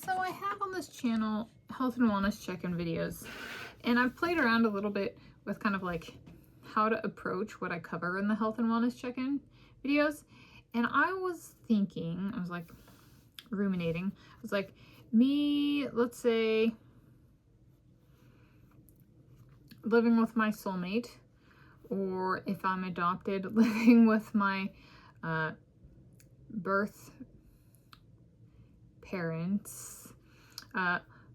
So I have on this channel health and wellness check-in videos, and I've played around a little bit with kind of like how to approach what I cover in the health and wellness check-in videos. And I was thinking, I was like ruminating, I was like, me, let's say, living with my soulmate, or if I'm adopted, living with my birth parents,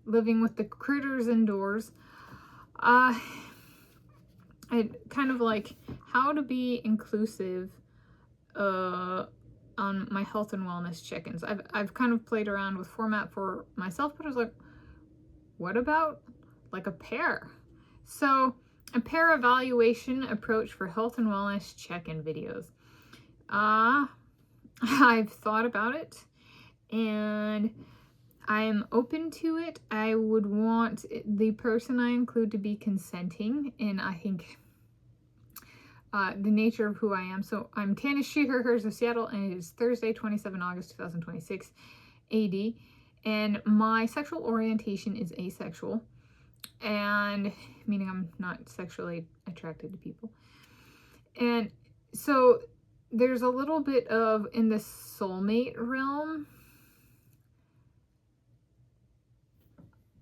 living with the critters indoors. I kind of like how to be inclusive on my health and wellness check-ins. I've kind of played around with format for myself, but I was like, what about like a pair? So a pair evaluation approach for health and wellness check-in videos. I've thought about it and I'm open to it. I would want the person I include to be consenting, and I think the nature of who I am. So I'm Tanis, she, her, hers of Seattle, and it is Thursday, 27 August 2026 AD, and my sexual orientation is asexual, and meaning I'm not sexually attracted to people. And so there's a little bit of, in the soulmate realm,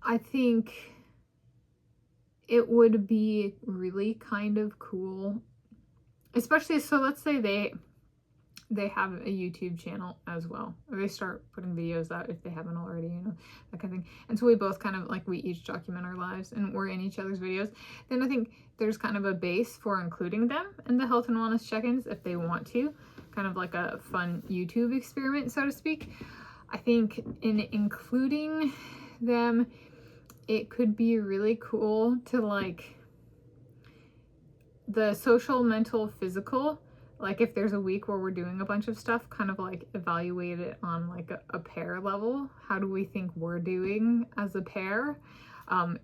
I think it would be really kind of cool, especially, so let's say they have a YouTube channel as well, or they start putting videos out if they haven't already, you know, that kind of thing. And so we both kind of like, we each document our lives and we're in each other's videos. Then I think there's kind of a base for including them in the health and wellness check-ins if they want to, kind of like a fun YouTube experiment, so to speak. I think in including them, it could be really cool to like the social, mental, physical, like if there's a week where we're doing a bunch of stuff, kind of like evaluate it on like a pair level. How do we think we're doing as a pair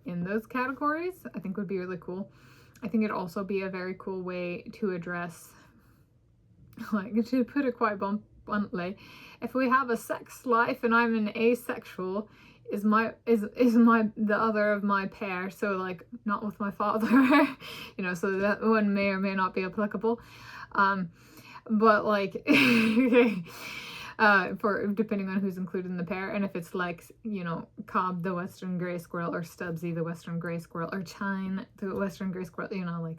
in those categories? I think would be really cool. I think it'd also be a very cool way to address, like, to put it quite bluntly, if we have a sex life and I'm an asexual, is the other of my pair, so like not with my father, you know, so that one may or may not be applicable, but like for depending on who's included in the pair. And if it's like, you know, Cobb the western gray squirrel, or Stubbsy the western gray squirrel, or Chine the western gray squirrel, you know, like,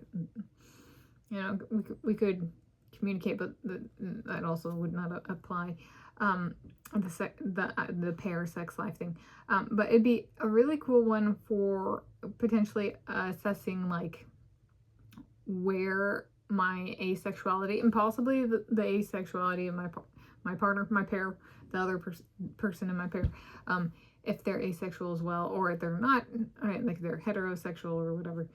you know, we could communicate, but that also would not apply the pair sex life thing. But it'd be a really cool one for potentially assessing like where my asexuality, and possibly the asexuality of my partner, my pair, the other person in my pair, if they're asexual as well, or if they're not, right, like they're heterosexual or whatever.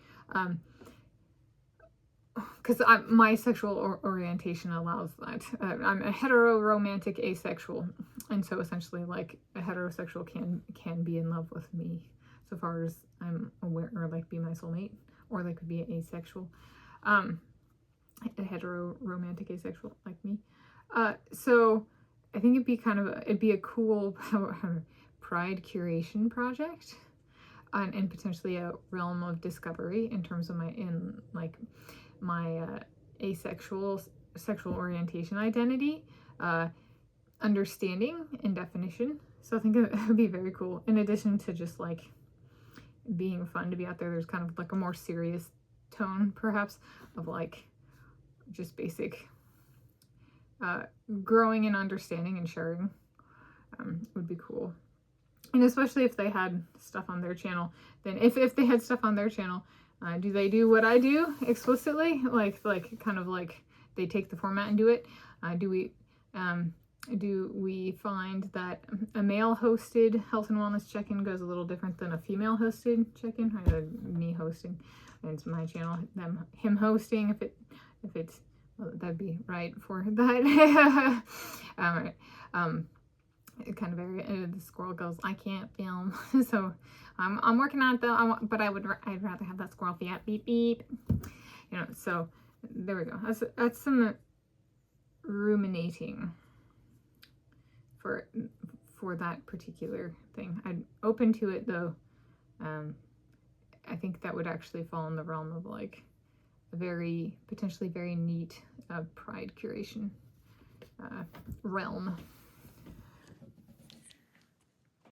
Because my sexual orientation allows that. I'm a hetero romantic asexual, and so essentially like a heterosexual can be in love with me so far as I'm aware, or like be my soulmate, or they could be asexual, a hetero romantic asexual like me. So I think it'd be a cool pride curation project, and potentially a realm of discovery in terms of my asexual sexual orientation identity, understanding and definition. So I think it would be very cool, in addition to just like being fun to be out there. There's kind of like a more serious tone perhaps of like just basic growing and understanding and sharing would be cool. And especially if they had stuff on their channel, then if they had stuff on their channel, do they do what I do explicitly? Like kind of like they take the format and do it? Do we find that a male hosted health and wellness check-in goes a little different than a female hosted check-in? Me hosting, and it's my channel, him hosting, if it's well, that'd be right for that. Kind of area. The squirrel goes, I can't film. So I'm working on it though. But I'd rather have that squirrel be at beep beep. You know, so there we go. That's some ruminating for for that particular thing. I'm open to it though. I think that would actually fall in the realm of like a very, potentially very neat pride curation realm.